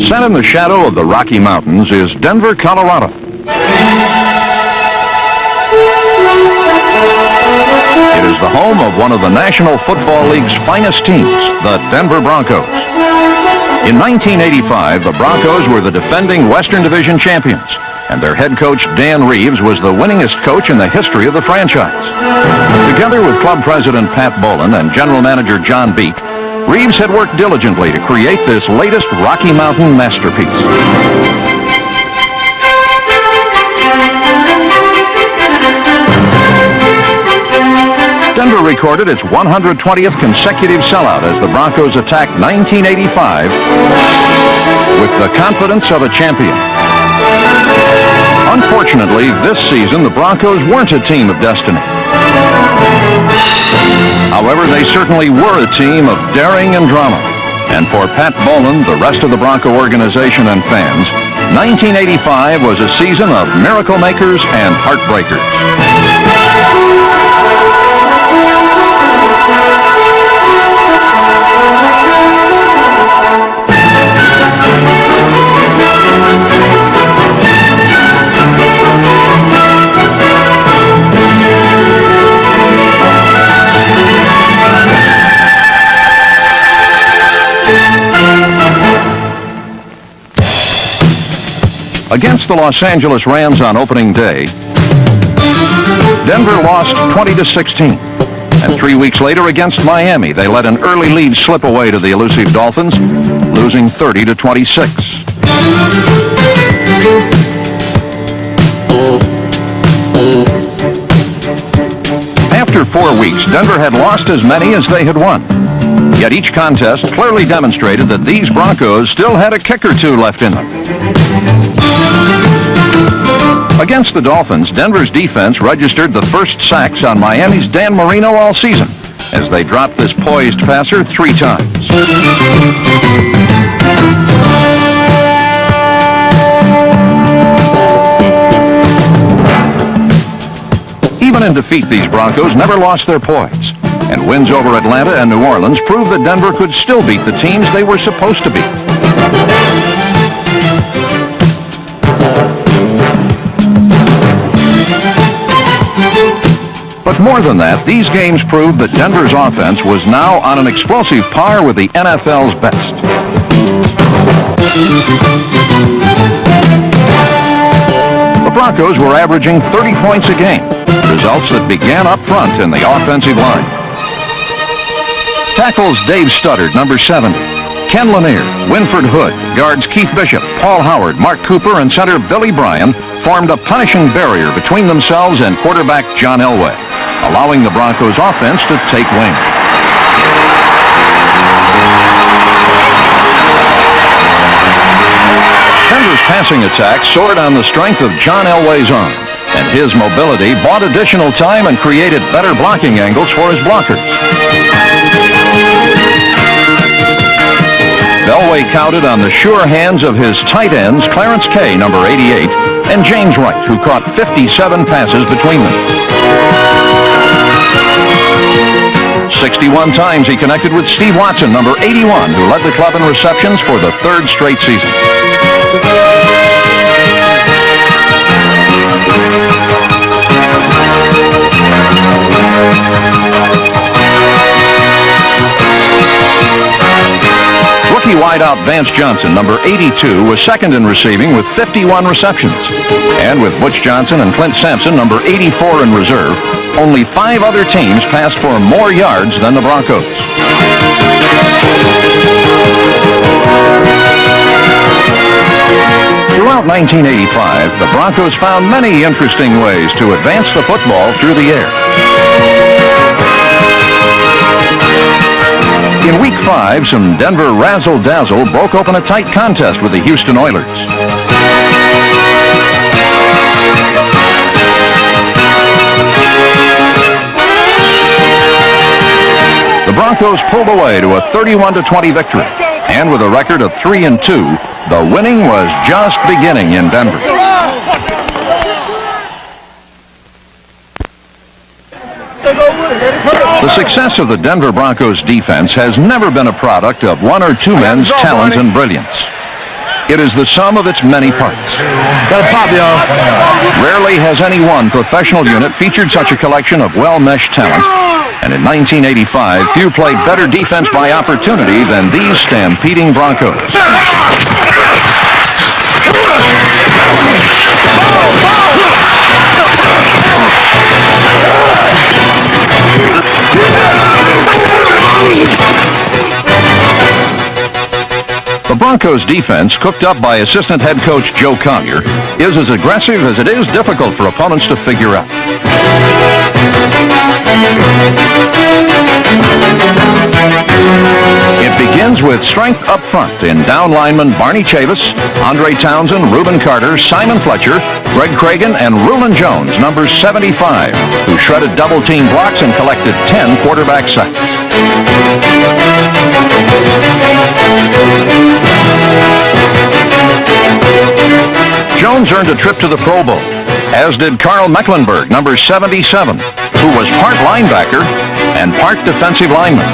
Set in the shadow of the Rocky Mountains is Denver, Colorado. It is the home of one of the National Football League's finest teams, the Denver Broncos. In 1985, the Broncos were the defending Western Division champions, and their head coach, Dan Reeves, was the winningest coach in the history of the franchise. Together with club president Pat Bowlen and general manager John Beek, Reeves had worked diligently to create this latest Rocky Mountain masterpiece. Denver recorded its 120th consecutive sellout as the Broncos attacked 1985 with the confidence of a champion. Unfortunately, this season, the Broncos weren't a team of destiny. However, they certainly were a team of daring and drama. And for Pat Bowlen, the rest of the Bronco organization and fans, 1985 was a season of miracle makers and heartbreakers. Against the Los Angeles Rams on opening day, Denver lost 20-16. And 3 weeks later against Miami, they let an early lead slip away to the elusive Dolphins, losing 30-26. After 4 weeks, Denver had lost as many as they had won. Yet each contest clearly demonstrated that these Broncos still had a kick or two left in them. Against the Dolphins, Denver's defense registered the first sacks on Miami's Dan Marino all season as they dropped this poised passer 3 times. Even in defeat, these Broncos never lost their poise. And wins over Atlanta and New Orleans proved that Denver could still beat the teams they were supposed to beat. But more than that, these games proved that Denver's offense was now on an explosive par with the NFL's best. The Broncos were averaging 30 points a game, results that began up front in the offensive line. Tackles Dave Studdard, number 70, Ken Lanier, Winford Hood, guards Keith Bishop, Paul Howard, Mark Cooper, and center Billy Bryan formed a punishing barrier between themselves and quarterback John Elway, allowing the Broncos offense to take wing. Denver's passing attack soared on the strength of John Elway's arm, and his mobility bought additional time and created better blocking angles for his blockers. Elway counted on the sure hands of his tight ends, Clarence Kay, number 88, and James Wright, who caught 57 passes between them. 61 times he connected with Steve Watson, number 81, who led the club in receptions for the 3rd straight season. Rookie wideout Vance Johnson, number 82, was second in receiving with 51 receptions. And with Butch Johnson and Clint Sampson, number 84, in reserve, only 5 other teams passed for more yards than the Broncos. Throughout 1985, the Broncos found many interesting ways to advance the football through the air. In Week 5, some Denver razzle-dazzle broke open a tight contest with the Houston Oilers. The Broncos pulled away to a 31-20 victory, and with a record of 3-2, the winning was just beginning in Denver. The success of the Denver Broncos defense has never been a product of one or two men's talent and brilliance. It is the sum of its many parts. Gotta pop, y'all. Rarely has any one professional unit featured such a collection of well-meshed talent. And in 1985, few played better defense by opportunity than these stampeding Broncos. The Broncos defense, cooked up by assistant head coach Joe Collier, is as aggressive as it is difficult for opponents to figure out. It begins with strength up front in down linemen Barney Chavis, Andre Townsend, Reuben Carter, Simon Fletcher, Greg Cragen, and Rulon Jones, number 75, who shredded double-team blocks and collected 10 quarterback sacks. Jones earned a trip to the Pro Bowl, as did Carl Mecklenburg, number 77, who was part linebacker and part defensive lineman.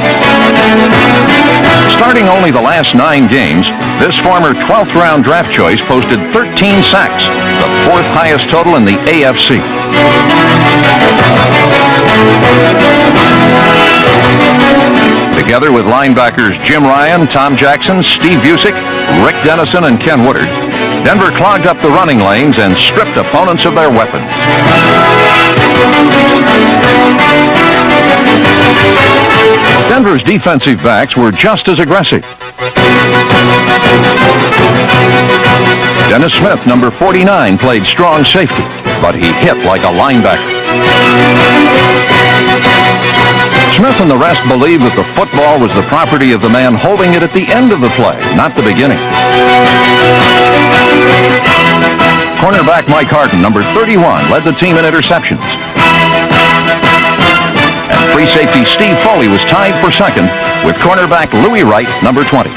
Starting only the last 9 games, this former 12th round draft choice posted 13 sacks, the 4th highest total in the AFC. Together with linebackers Jim Ryan, Tom Jackson, Steve Busick, Rick Dennison, and Ken Woodard, Denver clogged up the running lanes and stripped opponents of their weapons. Denver's defensive backs were just as aggressive. Dennis Smith, number 49, played strong safety, but he hit like a linebacker. Smith and the rest believed that the football was the property of the man holding it at the end of the play, not the beginning. Cornerback Mike Harden, number 31, led the team in interceptions. And free safety Steve Foley was tied for second with cornerback Louis Wright, number 20.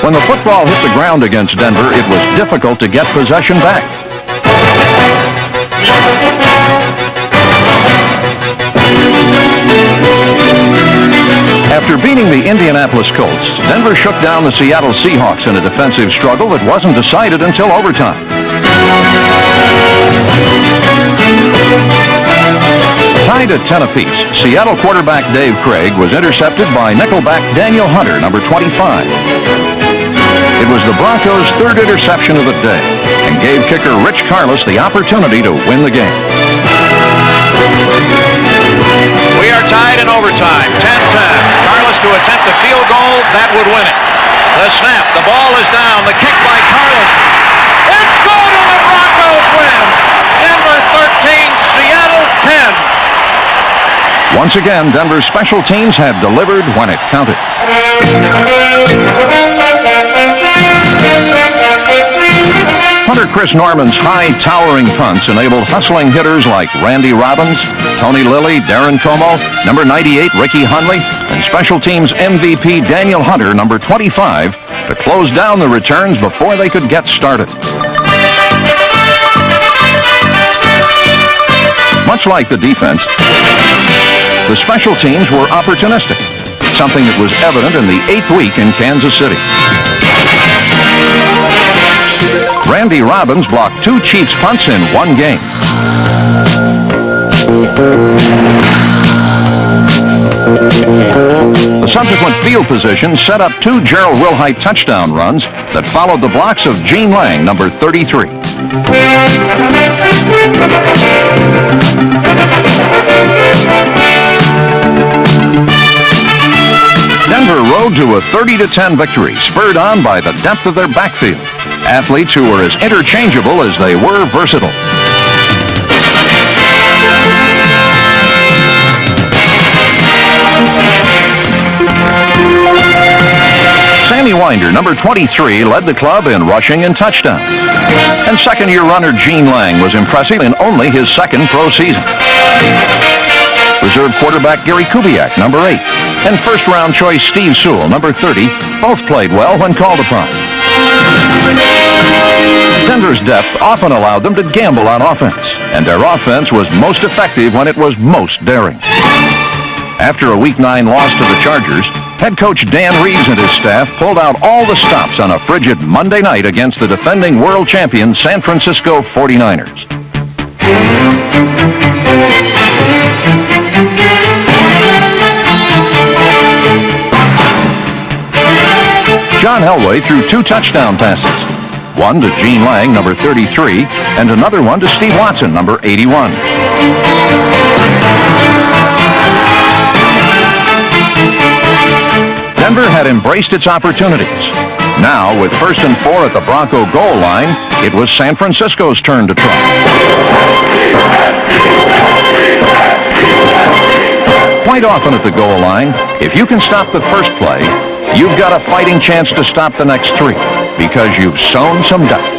When the football hit the ground against Denver, it was difficult to get possession back. After beating the Indianapolis Colts, Denver shook down the Seattle Seahawks in a defensive struggle that wasn't decided until overtime. Tied at 10 apiece, Seattle quarterback Dave Craig was intercepted by nickelback Daniel Hunter, number 25. It was the Broncos' 3rd interception of the day and gave kicker Rich Carlos the opportunity to win the game. We are tied in overtime, 10-10. Carlos to attempt a field goal, that would win it. The snap, the ball is down, the kick by Carlos. It's good and the Broncos win. Denver 13, Seattle 10. Once again, Denver's special teams had delivered when it counted. Hunter Chris Norman's high, towering punts enabled hustling hitters like Randy Robbins, Tony Lilly, Darren Como, number 98 Ricky Hundley, and special teams MVP Daniel Hunter, number 25, to close down the returns before they could get started. Much like the defense, the special teams were opportunistic, something that was evident in the 8th week in Kansas City. Randy Robbins blocked 2 Chiefs punts in 1 game. The subsequent field position set up 2 Gerald Wilhite touchdown runs that followed the blocks of Gene Lang, number 33. Denver rode to a 30-10 victory, spurred on by the depth of their backfield. Athletes who were as interchangeable as they were versatile. Sammy Winder, number 23, led the club in rushing and touchdowns. And second-year runner Gene Lang was impressive in only his 2nd pro season. Reserve quarterback Gary Kubiak, number 8, and first-round choice Steve Sewell, number 30, both played well when called upon. Denver's depth often allowed them to gamble on offense, and their offense was most effective when it was most daring. After a Week 9 loss to the Chargers, head coach Dan Reeves and his staff pulled out all the stops on a frigid Monday night against the defending world champion San Francisco 49ers. John Elway threw 2 touchdown passes, one to Gene Lang, number 33, and another one to Steve Watson, number 81. Denver had embraced its opportunities. Now, with 1st and 4 at the Bronco goal line, it was San Francisco's turn to try. Quite often at the goal line, if you can stop the first play, you've got a fighting chance to stop the next 3 because you've sown some doubt.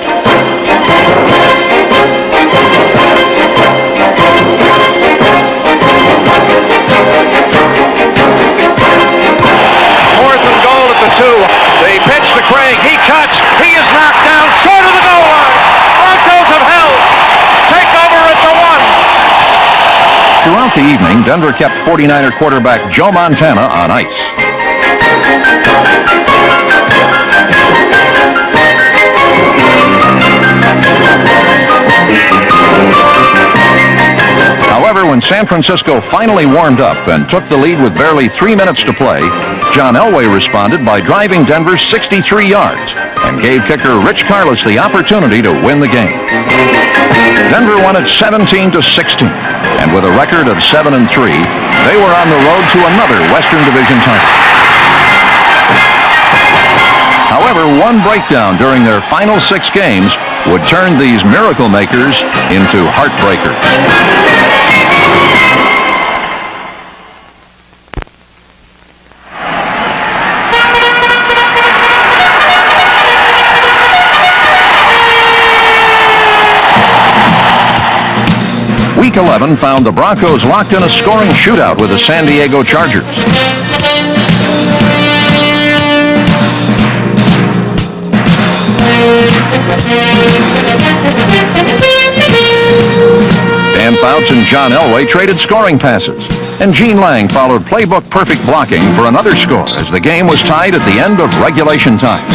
They pitch to Craig. He cuts. He is knocked down short of the goal line. Broncos have held. Take over at the 1. Throughout the evening, Denver kept 49er quarterback Joe Montana on ice. However, when San Francisco finally warmed up and took the lead with barely 3 minutes to play, John Elway responded by driving Denver 63 yards and gave kicker Rich Karlis the opportunity to win the game. Denver won it 17-16, and with a record of 7-3, they were on the road to another Western Division title. However, one breakdown during their final 6 games would turn these miracle makers into heartbreakers. Week 11 found the Broncos locked in a scoring shootout with the San Diego Chargers. Dan Fouts and John Elway traded scoring passes, and Gene Lang followed playbook-perfect blocking for another score as the game was tied at the end of regulation time.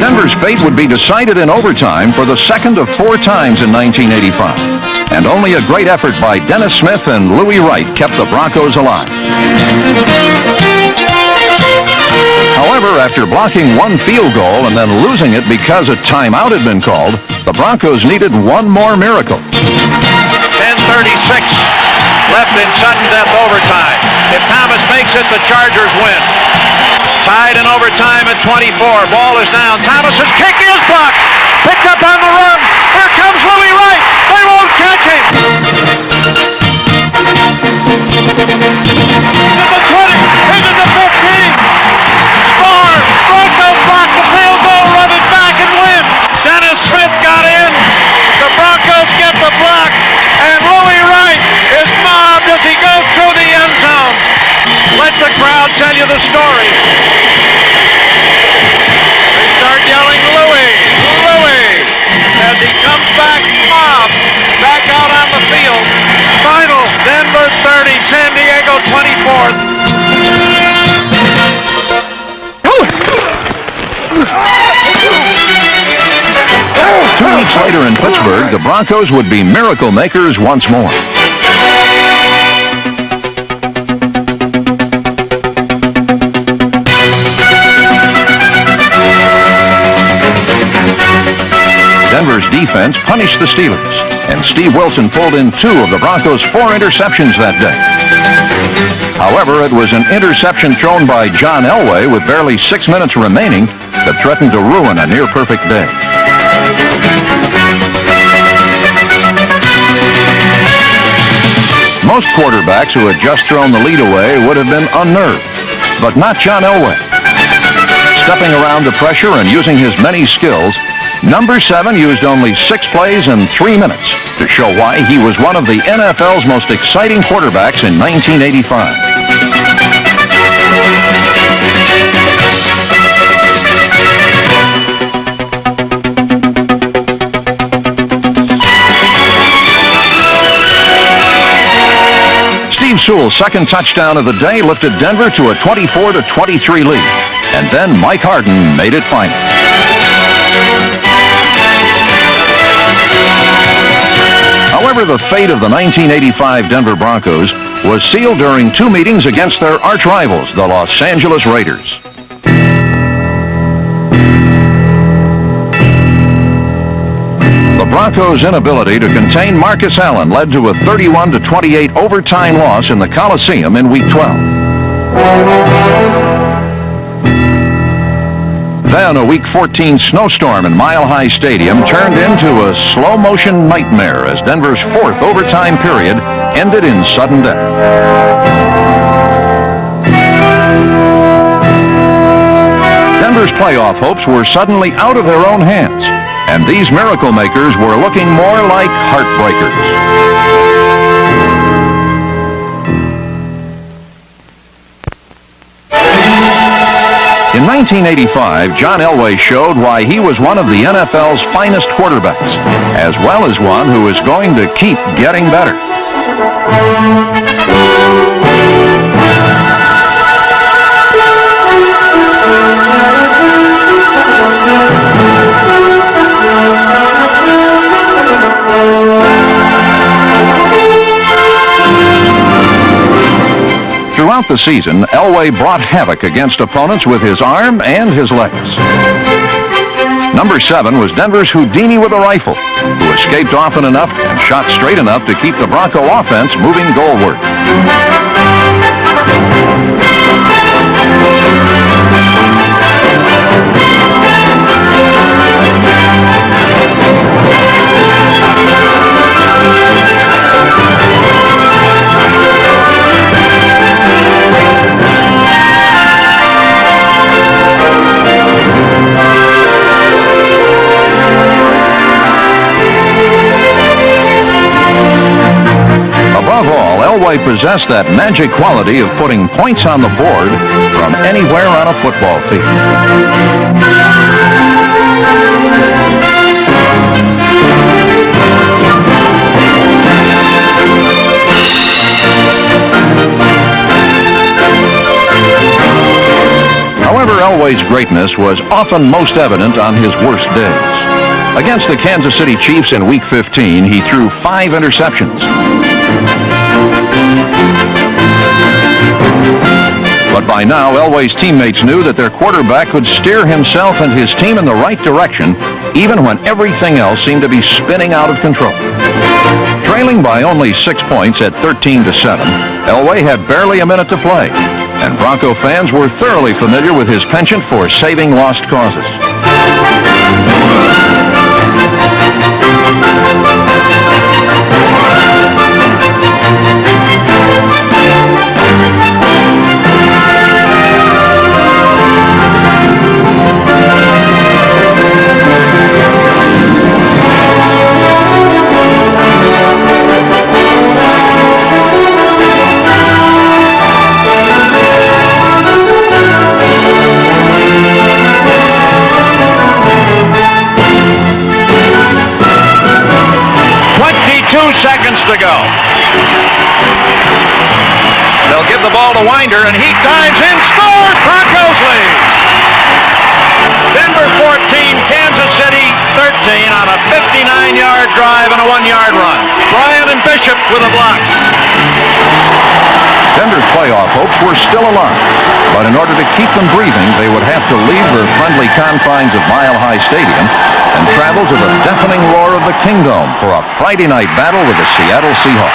Denver's fate would be decided in overtime for the second of 4 times in 1985, and only a great effort by Dennis Smith and Louis Wright kept the Broncos alive. However, after blocking 1 field goal and then losing it because a timeout had been called, the Broncos needed one more miracle. 10:36 left in sudden death overtime. If Thomas makes it, the Chargers win. Tied in overtime at 24. Ball is down. Thomas's kick is blocked. Picked up on the run. Here comes Louis Wright. They won't catch him. To the 20. Into the 15. Score. Broncos block the field goal, run it back and win. Dennis Smith got in. The Broncos get the block. And Louis Wright is mobbed as he goes through the end zone. Let the crowd tell you the story. They start yelling, Louis, Louis, as he comes back, mobbed, back out on the field. Final, Denver 30, San Diego 24th. 2 weeks later in Pittsburgh, the Broncos would be miracle makers once more. Denver's defense punished the Steelers, and Steve Wilson pulled in 2 of the Broncos' 4 interceptions that day. However, it was an interception thrown by John Elway with barely 6 minutes remaining that threatened to ruin a near-perfect day. Most quarterbacks who had just thrown the lead away would have been unnerved, but not John Elway. Stepping around the pressure and using his many skills, Number 7 used only 6 plays in 3 minutes to show why he was one of the NFL's most exciting quarterbacks in 1985. Steve Sewell's second touchdown of the day lifted Denver to a 24-23 lead. And then Mike Harden made it final. However, the fate of the 1985 Denver Broncos was sealed during 2 meetings against their arch rivals, the Los Angeles Raiders. The Broncos' inability to contain Marcus Allen led to a 31-28 overtime loss in the Coliseum in Week 12. Then a Week 14 snowstorm in Mile High Stadium turned into a slow-motion nightmare as Denver's 4th overtime period ended in sudden death. Denver's playoff hopes were suddenly out of their own hands, and these miracle makers were looking more like heartbreakers. In 1985, John Elway showed why he was one of the NFL's finest quarterbacks, as well as one who is going to keep getting better. Throughout the season, Elway brought havoc against opponents with his arm and his legs. Number 7 was Denver's Houdini with a rifle, who escaped often enough and shot straight enough to keep the Bronco offense moving goalward. Above all, Elway possessed that magic quality of putting points on the board from anywhere on a football field. However, Elway's greatness was often most evident on his worst days. Against the Kansas City Chiefs in Week 15, he threw 5 interceptions. But by now, Elway's teammates knew that their quarterback could steer himself and his team in the right direction, even when everything else seemed to be spinning out of control. Trailing by only 6 points at 13-7, Elway had barely a minute to play, and Bronco fans were thoroughly familiar with his penchant for saving lost causes. Seconds to go. They'll give the ball to Winder, and he dives in, scores! Broncos lead. Denver 14, Kansas City 13 on a 59-yard drive and a 1-yard run. Bryant and Bishop with a block. Denver's playoff hopes were still alive, but in order to keep them breathing, they would have to leave the friendly confines of Mile High Stadium and travel to the deafening roar of the Kingdome for a Friday night battle with the Seattle Seahawks.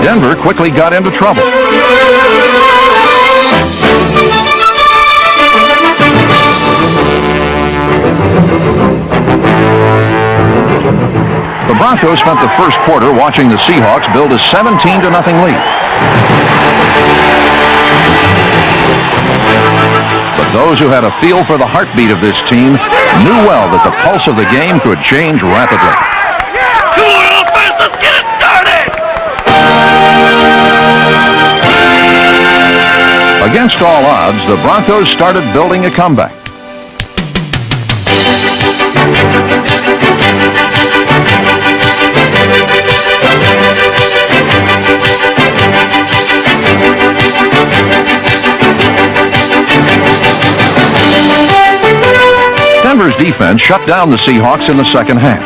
Denver quickly got into trouble. The Broncos spent the first quarter watching the Seahawks build a 17-0 lead. But those who had a feel for the heartbeat of this team knew well that the pulse of the game could change rapidly. Come on, offense, let's get it started! Against all odds, the Broncos started building a comeback. Denver's defense shut down the Seahawks in the second half.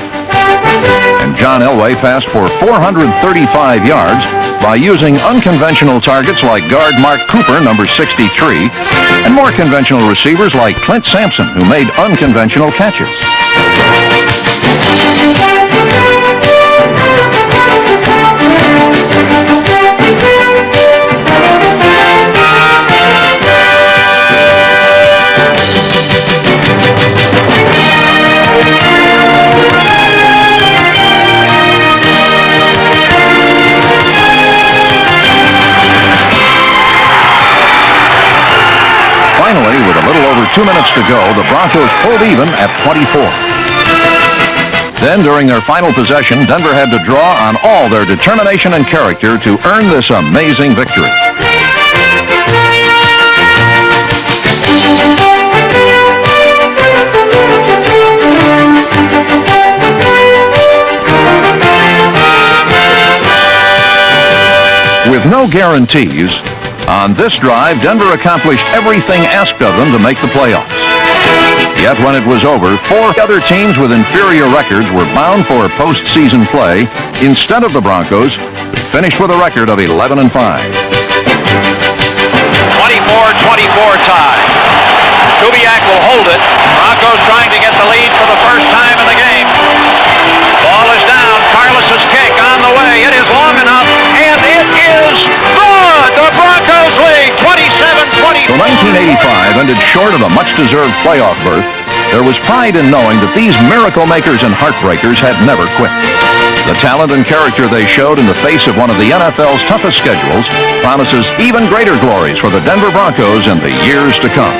And John Elway passed for 435 yards by using unconventional targets like guard Mark Cooper, number 63, and more conventional receivers like Clint Sampson, who made unconventional catches. Finally, with a little over 2 minutes to go, the Broncos pulled even at 24. Then, during their final possession, Denver had to draw on all their determination and character to earn this amazing victory. With no guarantees, on this drive, Denver accomplished everything asked of them to make the playoffs. Yet when it was over, 4 other teams with inferior records were bound for postseason play instead of the Broncos, who finished with a record of 11-5. 24-24 tie. Kubiak will hold it. Broncos trying to get the lead for the first time in the game. Ball is down. Carlos's kick on the way. It is long enough, and it is good. The Broncos lead 27-20. Though 1985 ended short of a much-deserved playoff berth, there was pride in knowing that these miracle makers and heartbreakers had never quit. The talent and character they showed in the face of one of the NFL's toughest schedules promises even greater glories for the Denver Broncos in the years to come.